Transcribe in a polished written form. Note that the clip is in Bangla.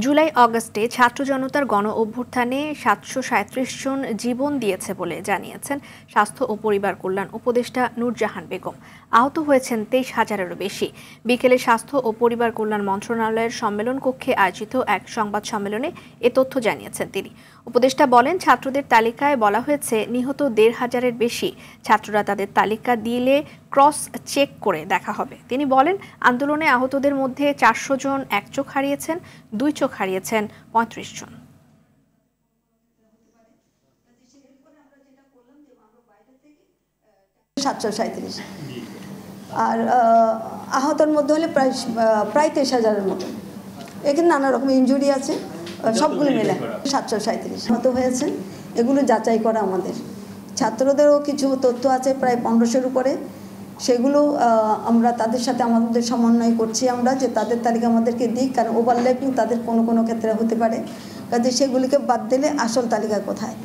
জুলাই অগাস্টে ছাত্র জনতার গণ অভ্যুত্থানে ৭৩৭ জন জীবন দিয়েছে বলে জানিয়েছেন স্বাস্থ্য ও পরিবার কল্যাণ উপদেষ্টা নূরজাহান বেগম। আহত হয়েছেন ২৩,০০০-এরও বেশি। বিকেলে স্বাস্থ্য ও পরিবার কল্যাণ মন্ত্রণালয়ের সম্মেলন কক্ষে আয়োজিত এক সংবাদ সম্মেলনে এ তথ্য জানিয়েছেন তিনি। উপদেষ্টা বলেন, ছাত্রদের তালিকায় বলা হয়েছে নিহত ১৫০০-এর বেশি। ছাত্ররা তাদের তালিকা দিলে ক্রস চেক করে দেখা হবে। তিনি বলেন, আন্দোলনে আহতদের মধ্যে ৪০০ জন এক চোখ হারিয়েছেন, ২ চোখ হারিয়েছেন ৩৫ জন। আর আহতের মধ্যে হলে প্রায় ২৩,০০০-এর মতো। এখানে নানা রকম ইনজুরি আছে, সবগুলো মিলে ৭৩৭ আহত হয়েছেন। এগুলো যাচাই করা আমাদের। ছাত্রদেরও কিছু তথ্য আছে প্রায় ১৫০০-এর উপরে। সেগুলো আমরা তাদের সাথে আমাদের সমন্বয় করছি আমরা, যে তাদের তালিকা আমাদেরকে দিই, কারণ ওভারল্যাপিং তাদের কোনো কোনো ক্ষেত্রে হতে পারে। কাজে সেগুলিকে বাদ দিলে আসল তালিকা কোথায়।